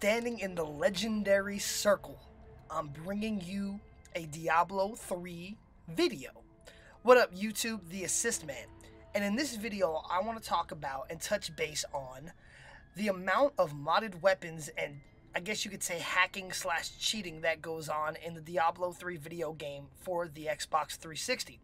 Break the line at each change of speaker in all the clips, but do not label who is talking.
standing in the legendary circle. I'm bringing you a Diablo 3 video. What up, YouTube? The Assist Man. And in this video, I want to talk about and touch base on the amount of modded weapons and I guess you could say hacking / cheating that goes on in the Diablo 3 video game for the Xbox 360.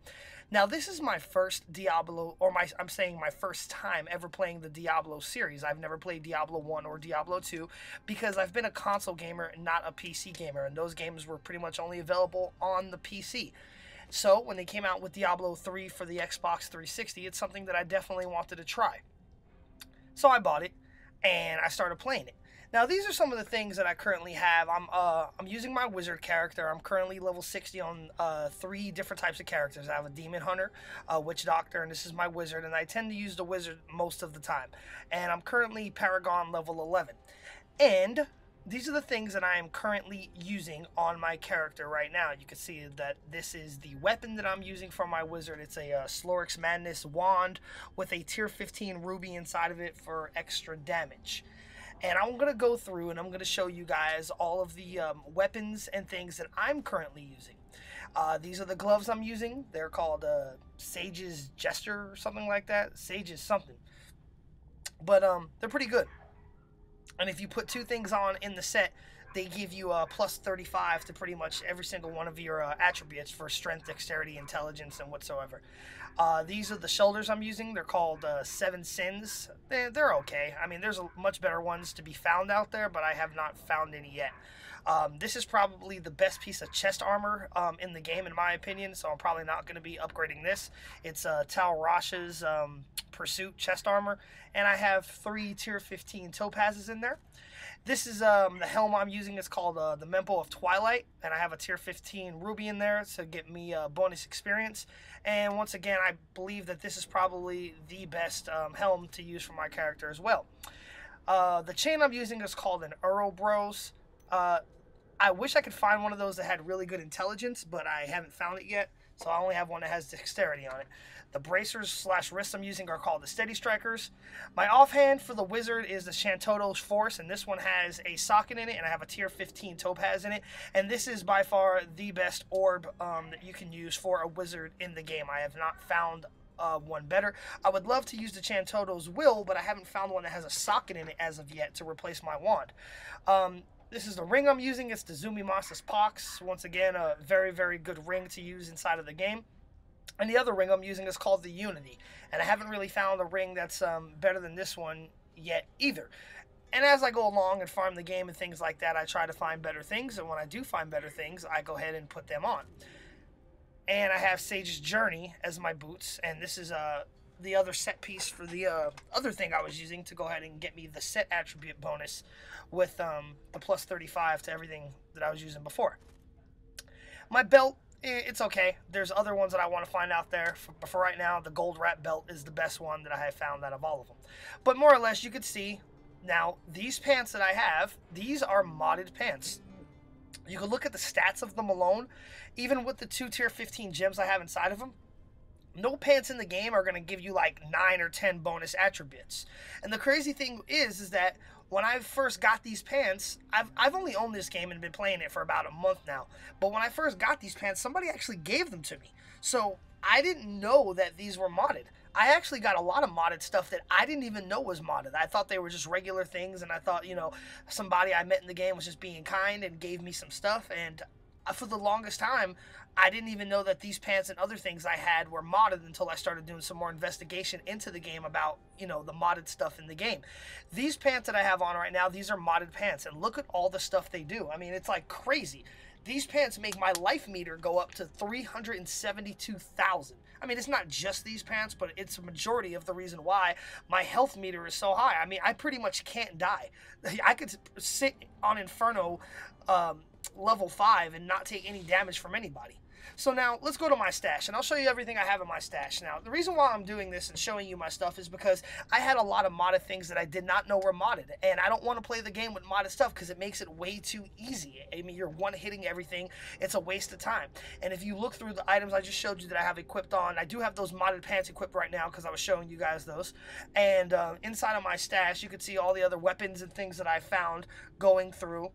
Now, this is my first Diablo, or I'm saying my first time ever playing the Diablo series. I've never played Diablo 1 or Diablo 2 because I've been a console gamer, not a PC gamer, and those games were pretty much only available on the PC. So, when they came out with Diablo 3 for the Xbox 360, it's something that I definitely wanted to try. So I bought it, and I started playing it. Now, these are some of the things that I currently have. I'm using my wizard character. I'm currently level 60 on 3 different types of characters. I have a demon hunter, a witch doctor, and this is my wizard. And I tend to use the wizard most of the time. And I'm currently paragon level 11. And these are the things that I am currently using on my character right now. You can see that this is the weapon that I'm using for my wizard. It's a Slorix Madness wand with a tier 15 ruby inside of it for extra damage. And I'm going to go through and I'm going to show you guys all of the weapons and things that I'm currently using. These are the gloves I'm using. They're called Sage's Jester or something like that. Sage's something. But they're pretty good. And if you put 2 things on in the set, they give you a plus 35 to pretty much every single one of your attributes for strength, dexterity, intelligence, and whatsoever. These are the shoulders I'm using. They're called 7 Sins. They're okay. I mean, there's much better ones to be found out there, but I have not found any yet. This is probably the best piece of chest armor in the game, in my opinion, so I'm probably not going to be upgrading this. It's Tal Rasha's Pursuit chest armor, and I have 3 tier 15 topazes in there. This is the helm I'm using. It's called the Mempo of Twilight, and I have a tier 15 ruby in there to get me bonus experience. And once again, I believe that this is probably the best helm to use for my character as well. The chain I'm using is called an Ouroboros. I wish I could find one of those that had really good intelligence, but I haven't found it yet, so I only have one that has dexterity on it. The bracers / wrists I'm using are called the Steady Strikers. My offhand for the wizard is the Shantoto's Force, and this one has a socket in it, and I have a tier 15 topaz in it. And this is by far the best orb that you can use for a wizard in the game. I have not found one better. I would love to use the Shantoto's Will, but I haven't found one that has a socket in it as of yet to replace my wand. This is the ring I'm using. It's the Zumimasa's Pox. Once again, a very, very good ring to use inside of the game. And the other ring I'm using is called the Unity. And I haven't really found a ring that's better than this one yet either. And as I go along and farm the game and things like that, I try to find better things. And when I do find better things, I go ahead and put them on. And I have Sage's Journey as my boots. And this is the other set piece for the other thing I was using to go ahead and get me the set attribute bonus with the plus 35 to everything that I was using before. My belt, it's okay. There's other ones that I want to find out there. But for right now, the gold wrap belt is the best one that I have found out of all of them. But more or less, you could see, now, these pants that I have, these are modded pants. You can look at the stats of them alone. Even with the 2 tier 15 gems I have inside of them, no pants in the game are going to give you like 9 or 10 bonus attributes. And the crazy thing is that when I first got these pants, I've only owned this game and been playing it for about a month now. But when I first got these pants, somebody actually gave them to me. So I didn't know that these were modded. I actually got a lot of modded stuff that I didn't even know was modded. I thought they were just regular things, and I thought, you know, somebody I met in the game was just being kind and gave me some stuff. And for the longest time, I didn't even know that these pants and other things I had were modded until I started doing some more investigation into the game about, you know, the modded stuff in the game. These pants that I have on right now, these are modded pants, and look at all the stuff they do. I mean, it's like crazy. These pants make my life meter go up to 372,000. I mean, it's not just these pants, but it's a majority of the reason why my health meter is so high. I mean, I pretty much can't die. I could sit on Inferno level 5 and not take any damage from anybody. So now let's go to my stash, and I'll show you everything I have in my stash. Now, the reason why I'm doing this and showing you my stuff is because I had a lot of modded things that I did not know were modded, and I don't want to play the game with modded stuff because it makes it way too easy. I mean, you're one-hitting everything. It's a waste of time. And if you look through the items I just showed you that I have equipped on, I do have those modded pants equipped right now because I was showing you guys those. And inside of my stash, you can see all the other weapons and things that I found going through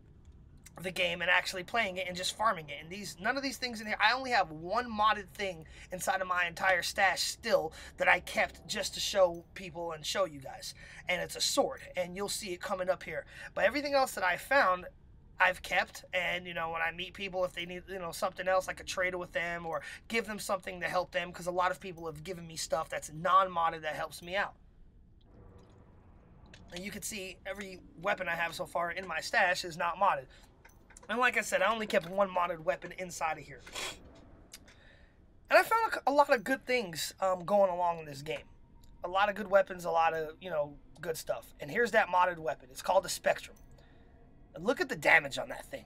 the game and actually playing it and just farming it. And none of these things in here, I only have one modded thing inside of my entire stash still that I kept just to show people and show you guys, and it's a sword, and you'll see it coming up here. But everything else that I found I've kept, and you know, when I meet people, if they need, you know, something else, I could trade it with them or give them something to help them, because a lot of people have given me stuff that's non-modded that helps me out. And you can see every weapon I have so far in my stash is not modded. And like I said, I only kept one modded weapon inside of here. And I found a lot of good things going along in this game. A lot of good weapons, a lot of, you know, good stuff. And here's that modded weapon. It's called the Spectrum. And look at the damage on that thing.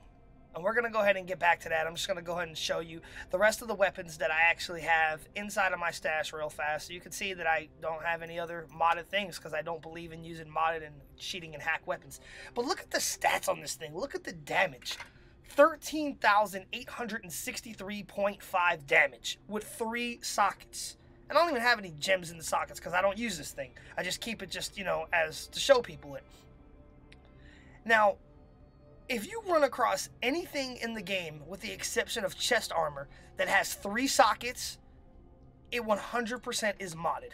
And we're going to go ahead and get back to that. I'm just going to go ahead and show you the rest of the weapons that I actually have inside of my stash real fast. So you can see that I don't have any other modded things because I don't believe in using modded and cheating and hack weapons. But look at the stats on this thing. Look at the damage. 13,863.5 damage with 3 sockets. And I don't even have any gems in the sockets because I don't use this thing. I just keep it just, you know, as to show people it. Now, if you run across anything in the game, with the exception of chest armor, that has 3 sockets, it 100% is modded.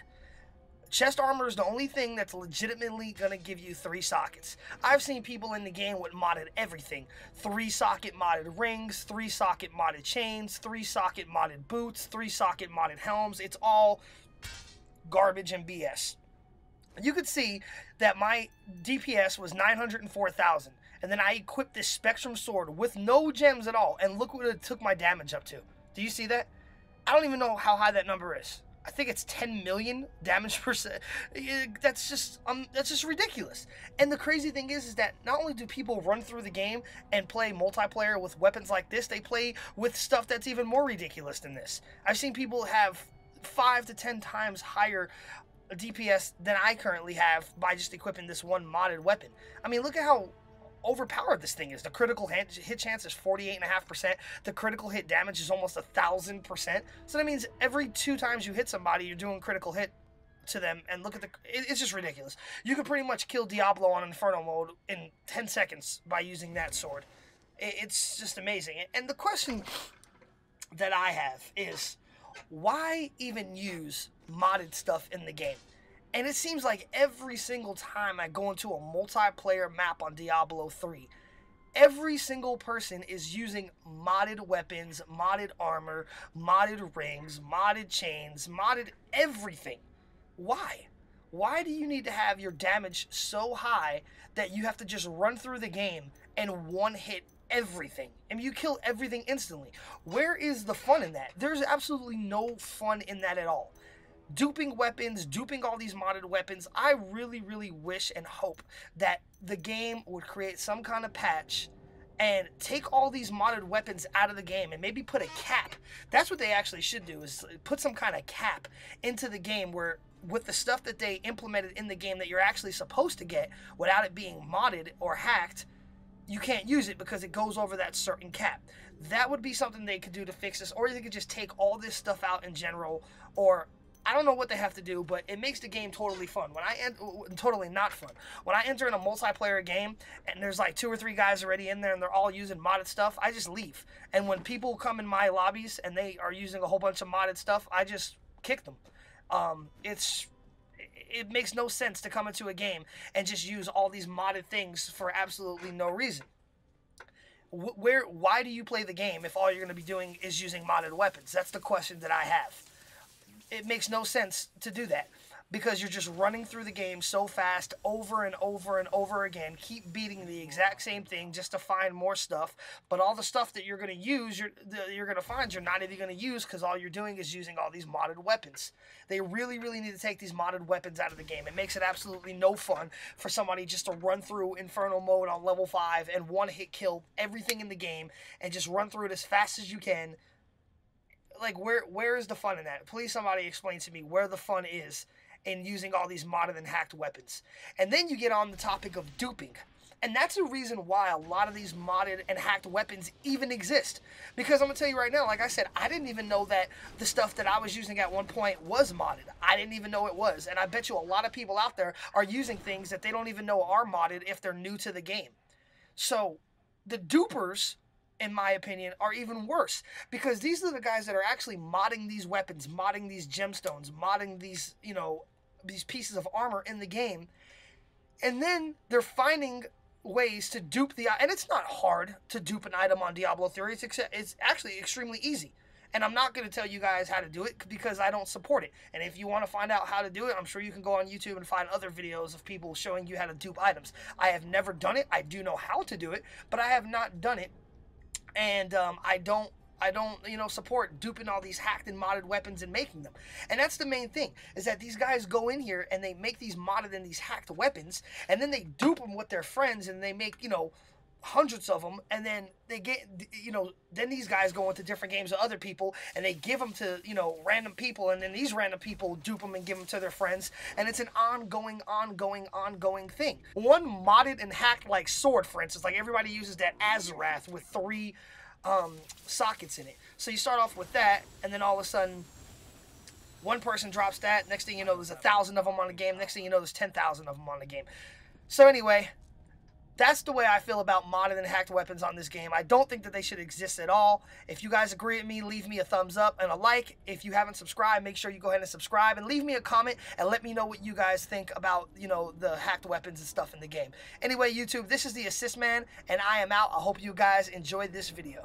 Chest armor is the only thing that's legitimately going to give you 3 sockets. I've seen people in the game with modded everything. 3-socket modded rings, 3-socket modded chains, 3-socket modded boots, 3-socket modded helms. It's all garbage and BS. You could see that my DPS was 904,000. And then I equipped this Spectrum sword with no gems at all. And look what it took my damage up to. Do you see that? I don't even know how high that number is. I think it's 10 million damage percent. That's just ridiculous. And the crazy thing is that not only do people run through the game and play multiplayer with weapons like this, they play with stuff that's even more ridiculous than this. I've seen people have 5 to 10 times higher DPS than I currently have by just equipping this one modded weapon. I mean, look at how overpowered this thing is. The critical hit chance is 48.5%. The critical hit damage is almost 1,000%. So that means every 2 times you hit somebody, you're doing critical hit to them. And look at it's just ridiculous. You could pretty much kill Diablo on Inferno mode in 10 seconds by using that sword. It's just amazing. And the question that I have is, why even use modded stuff in the game? And it seems like every single time I go into a multiplayer map on Diablo 3, every single person is using modded weapons, modded armor, modded rings, modded chains, modded everything. Why? Why do you need to have your damage so high that you have to just run through the game and one-hit everything? I mean, you kill everything instantly. Where is the fun in that? There's absolutely no fun in that at all. Duping weapons, duping all these modded weapons. I really, really wish and hope that the game would create some kind of patch and take all these modded weapons out of the game and maybe put a cap. That's what they actually should do, is put some kind of cap into the game where, with the stuff that they implemented in the game that you're actually supposed to get without it being modded or hacked, you can't use it because it goes over that certain cap. That would be something they could do to fix this, or they could just take all this stuff out in general, or I don't know what they have to do, but it makes the game totally fun. Totally not fun. When I enter in a multiplayer game and there's like 2 or 3 guys already in there and they're all using modded stuff, I just leave. And when people come in my lobbies and they are using a whole bunch of modded stuff, I just kick them. It makes no sense to come into a game and just use all these modded things for absolutely no reason. Why do you play the game if all you're going to be doing is using modded weapons? That's the question that I have. It makes no sense to do that. because you're just running through the game so fast over and over and over again, keep beating the exact same thing just to find more stuff. But all the stuff that you're going to use, you're going to find you're not even going to use, because all you're doing is using all these modded weapons. They really, really need to take these modded weapons out of the game. It makes it absolutely no fun for somebody just to run through Inferno mode on level 5 and one-hit kill everything in the game and just run through it as fast as you can. Like, where is the fun in that? Please, somebody explain to me where the fun is in using all these modded and hacked weapons. And then you get on the topic of duping. And that's the reason why a lot of these modded and hacked weapons even exist. Because I'm going to tell you right now, like I said, I didn't even know that the stuff that I was using at one point was modded. I didn't even know it was. And I bet you a lot of people out there are using things that they don't even know are modded if they're new to the game. So the dupers, in my opinion, are even worse, because these are the guys that are actually modding these weapons, modding these gemstones, modding these, you know, these pieces of armor in the game, and then they're finding ways to dupe the, and it's not hard to dupe an item on Diablo 3. It's actually extremely easy, and I'm not going to tell you guys how to do it because I don't support it. And if you want to find out how to do it, I'm sure you can go on YouTube and find other videos of people showing you how to dupe items. I have never done it. I do know how to do it, but I have not done it. And I don't, you know, support duping all these hacked and modded weapons and making them. And that's the main thing, is that these guys go in here and they make these modded and these hacked weapons, and then they dupe them with their friends, and they make, you know, hundreds of them, and then they get, you know, then these guys go into different games with other people, and they give them to, you know, random people, and then these random people dupe them and give them to their friends, and it's an ongoing thing. One modded and hacked like sword, for instance, like everybody uses that Azarath with 3 sockets in it. So you start off with that, and then all of a sudden one person drops that. Next thing you know, there's 1,000 of them on the game. Next thing you know, there's 10,000 of them on the game. So anyway, that's the way I feel about modded and hacked weapons on this game. I don't think that they should exist at all. If you guys agree with me, leave me a thumbs up and a like. If you haven't subscribed, make sure you go ahead and subscribe, and leave me a comment and let me know what you guys think about, you know, the hacked weapons and stuff in the game. Anyway, YouTube, this is the Assist Man, and I am out. I hope you guys enjoyed this video.